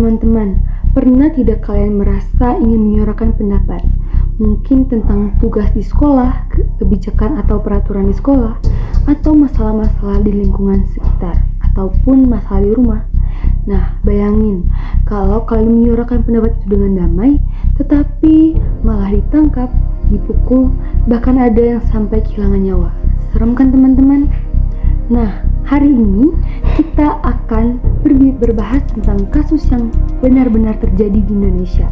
Teman-teman, pernah tidak kalian merasa ingin menyuarakan pendapat? Mungkin tentang tugas di sekolah, kebijakan atau peraturan di sekolah, atau masalah-masalah di lingkungan sekitar, ataupun masalah di rumah. Nah, bayangin kalau kalian menyuarakan pendapat itu dengan damai, tetapi malah ditangkap, dipukul, bahkan ada yang sampai kehilangan nyawa. Serem kan teman-teman? Nah, hari ini kita akan berbahas tentang kasus yang benar-benar terjadi di Indonesia,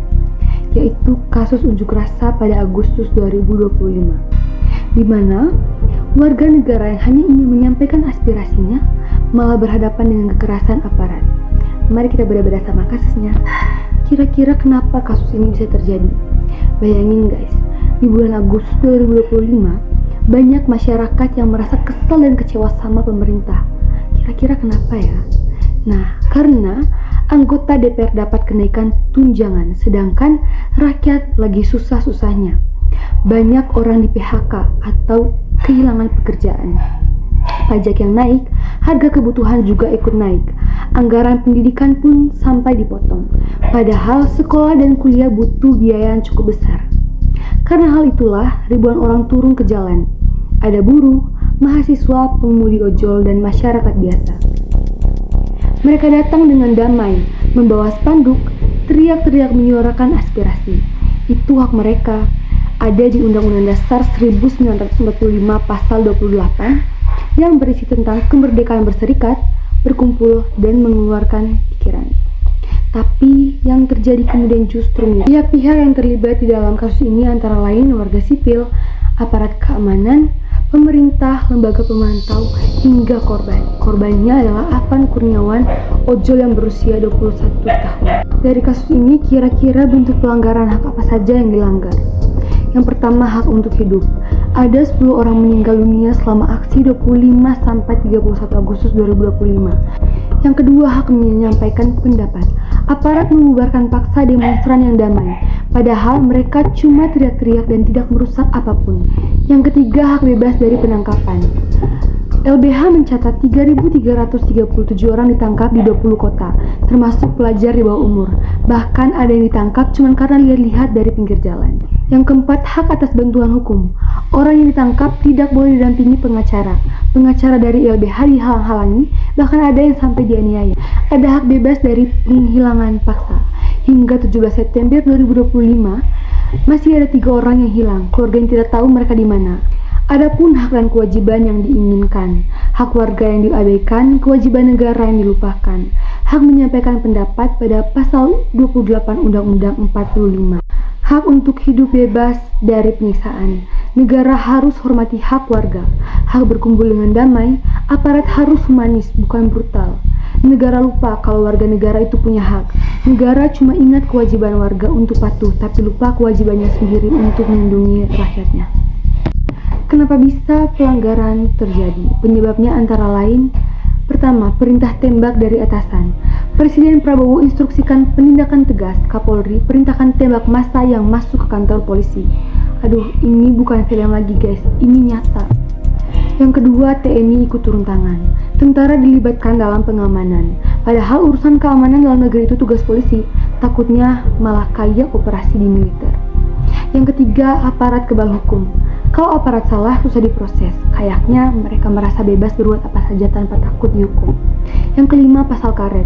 yaitu kasus unjuk rasa pada Agustus 2025, di mana warga negara yang hanya ingin menyampaikan aspirasinya malah berhadapan dengan kekerasan aparat. Mari kita bedah-bedah sama kasusnya. Kira-kira kenapa kasus ini bisa terjadi? Bayangin guys, di bulan Agustus 2025 banyak masyarakat yang merasa kesal dan kecewa sama pemerintah. Kira-kira kenapa ya? Nah, karena anggota DPR dapat kenaikan tunjangan, sedangkan rakyat lagi susah-susahnya. Banyak orang di PHK atau kehilangan pekerjaan. Pajak yang naik, harga kebutuhan juga ikut naik. Anggaran pendidikan pun sampai dipotong. Padahal sekolah dan kuliah butuh biaya yang cukup besar. Karena hal itulah, ribuan orang turun ke jalan. Ada buruh, mahasiswa, pengemudi ojol, dan masyarakat biasa. Mereka datang dengan damai, membawa spanduk, teriak-teriak menyuarakan aspirasi. Itu hak mereka. Ada di Undang-Undang Dasar 1945 Pasal 28 yang berisi tentang kemerdekaan berserikat, berkumpul, dan mengeluarkan pikiran. Tapi yang terjadi kemudian justru pihak-pihak yang terlibat di dalam kasus ini antara lain warga sipil, aparat keamanan, pemerintah, lembaga pemantau, hingga korban. Korbannya adalah Afan Kurniawan, ojol yang berusia 21 tahun. Dari kasus ini kira-kira bentuk pelanggaran hak apa saja yang dilanggar? Yang pertama, hak untuk hidup. Ada 10 orang meninggal dunia selama aksi 25 sampai 31 Agustus 2025. Yang kedua, hak menyampaikan pendapat. Aparat membubarkan paksa demonstran yang damai, padahal mereka cuma teriak-teriak dan tidak merusak apapun. Yang ketiga, hak bebas dari penangkapan. LBH mencatat 3.337 orang ditangkap di 20 kota, termasuk pelajar di bawah umur. Bahkan ada yang ditangkap cuma karena lihat-lihat dari pinggir jalan. Yang keempat, hak atas bantuan hukum. Orang yang ditangkap tidak boleh didampingi pengacara. Pengacara dari LBH dihalang-halangi, bahkan ada yang sampai dianiaya. Ada hak bebas dari penghilangan paksa. Hingga 17 September 2025, masih ada 3 orang yang hilang. Keluarga yang tidak tahu mereka di mana. Adapun hak dan kewajiban yang diinginkan, hak warga yang diabaikan, kewajiban negara yang dilupakan, hak menyampaikan pendapat pada pasal 28 Undang-Undang 45, hak untuk hidup bebas dari penyiksaan, negara harus hormati hak warga, hak berkumpul dengan damai, aparat harus humanis bukan brutal. Negara lupa kalau warga negara itu punya hak. Negara cuma ingat kewajiban warga untuk patuh, tapi lupa kewajibannya sendiri untuk melindungi rakyatnya. Kenapa bisa pelanggaran terjadi? Penyebabnya antara lain, pertama, perintah tembak dari atasan. Presiden Prabowo instruksikan penindakan tegas. Kapolri perintahkan tembak massa yang masuk ke kantor polisi. Aduh, ini bukan film lagi guys, ini nyata. Yang kedua, TNI ikut turun tangan. Tentara dilibatkan dalam pengamanan. Padahal urusan keamanan dalam negeri itu tugas polisi. Takutnya malah kayak operasi di militer. Yang ketiga, aparat kebal hukum. Kalau aparat salah, susah diproses. Kayaknya mereka merasa bebas berbuat apa saja tanpa takut dihukum. Yang kelima, pasal karet.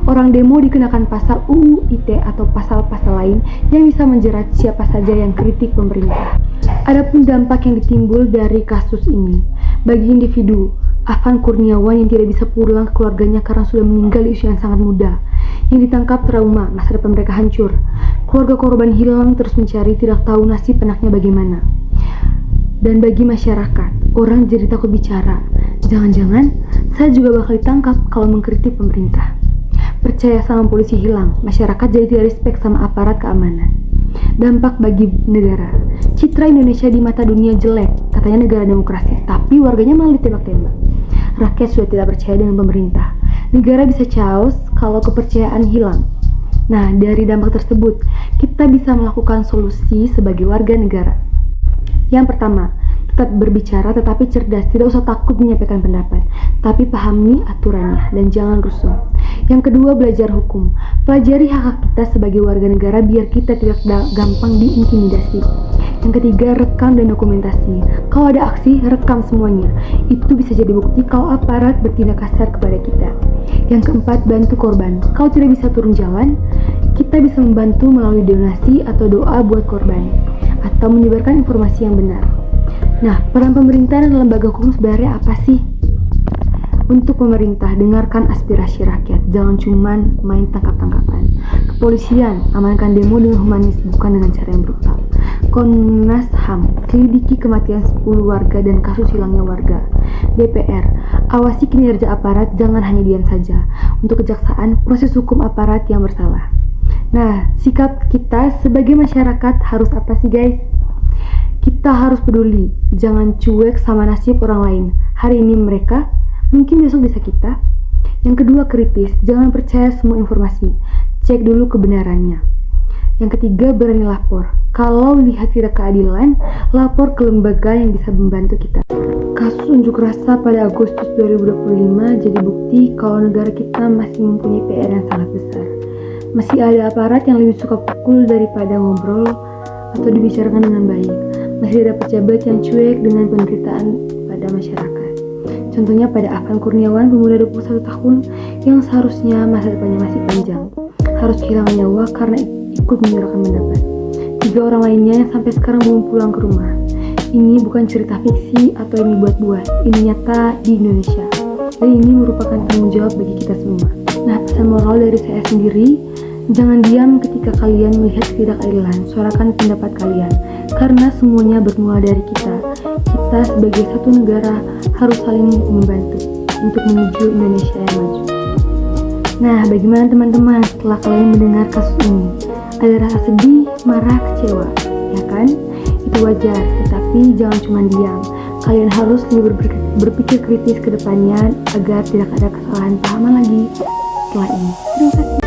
Orang demo dikenakan pasal UU ITE atau pasal-pasal lain yang bisa menjerat siapa saja yang kritik pemerintah. Adapun dampak yang ditimbul dari kasus ini, bagi individu, Afan Kurniawan yang tidak bisa pulang ke keluarganya karena sudah meninggal di usia yang sangat muda. Yang ditangkap trauma, masa depan mereka hancur. Keluarga korban hilang terus mencari, tidak tahu nasib anaknya bagaimana. Dan bagi masyarakat, orang jadi takut bicara. Jangan-jangan saya juga bakal ditangkap kalau mengkritik pemerintah. Percaya sama polisi hilang, masyarakat jadi tidak respect sama aparat keamanan. Dampak bagi negara. Citra Indonesia di mata dunia jelek, katanya negara demokrasi, tapi warganya malah ditembak-tembak. Rakyat sudah tidak percaya dengan pemerintah. Negara bisa chaos kalau kepercayaan hilang. Nah, dari dampak tersebut, kita bisa melakukan solusi sebagai warga negara. Yang pertama, tetap berbicara tetapi cerdas, tidak usah takut menyampaikan pendapat, tapi pahami aturannya dan jangan rusuh. Yang kedua, belajar hukum. Pelajari hak-hak kita sebagai warga negara biar kita tidak gampang diintimidasi. Yang ketiga, rekam dan dokumentasi. Kalau ada aksi, rekam semuanya. Itu bisa jadi bukti kalau aparat bertindak kasar kepada kita. Yang keempat, bantu korban. Kalau tidak bisa turun jalan, kita bisa membantu melalui donasi atau doa buat korban, atau menyebarkan informasi yang benar. Nah, peran pemerintah dan lembaga hukum sebenarnya apa sih? Untuk pemerintah, dengarkan aspirasi rakyat, jangan cuman main tangkap-tangkapan. Kepolisian, amankan demo dengan humanis, bukan dengan cara yang brutal. Komnas HAM, selidiki kematian 10 warga dan kasus hilangnya warga. DPR, awasi kinerja aparat, jangan hanya diam saja. Untuk kejaksaan, proses hukum aparat yang bersalah. Nah, sikap kita sebagai masyarakat harus apa sih guys? Kita harus peduli, jangan cuek sama nasib orang lain. Hari ini mereka, mungkin besok bisa kita. Yang kedua, kritis, jangan percaya semua informasi, cek dulu kebenarannya. Yang ketiga, berani lapor. Kalau lihat tidak keadilan, lapor ke lembaga yang bisa membantu kita. Kasus unjuk rasa pada Agustus 2025 jadi bukti kalau negara kita masih mempunyai PR yang sangat besar. Masih ada aparat yang lebih suka pukul daripada ngobrol atau dibicarakan dengan baik. Masih ada pejabat yang cuek dengan penderitaan pada masyarakat. Contohnya pada Afan Kurniawan, pemuda 21 tahun yang seharusnya masa depannya masih panjang, harus kehilangan nyawa karena ikut menyuarakan pendapat. 3 orang lainnya yang sampai sekarang belum pulang ke rumah. Ini bukan cerita fiksi atau ini buat-buat, ini nyata di Indonesia. Dan ini merupakan tanggung jawab bagi kita semua. Nah, pesan moral dari saya sendiri, jangan diam ketika kalian melihat ketidakadilan, suarakan pendapat kalian. Karena semuanya bermula dari kita. Kita sebagai satu negara harus saling membantu untuk menuju Indonesia yang maju. Nah, bagaimana teman-teman setelah kalian mendengar kasus ini? Ada rasa sedih, marah, kecewa, ya kan? Itu wajar, tetapi jangan cuma diam. Kalian harus lebih berpikir kritis ke depannya agar tidak ada kesalahan pahaman lagi setelah ini. Terima kasih.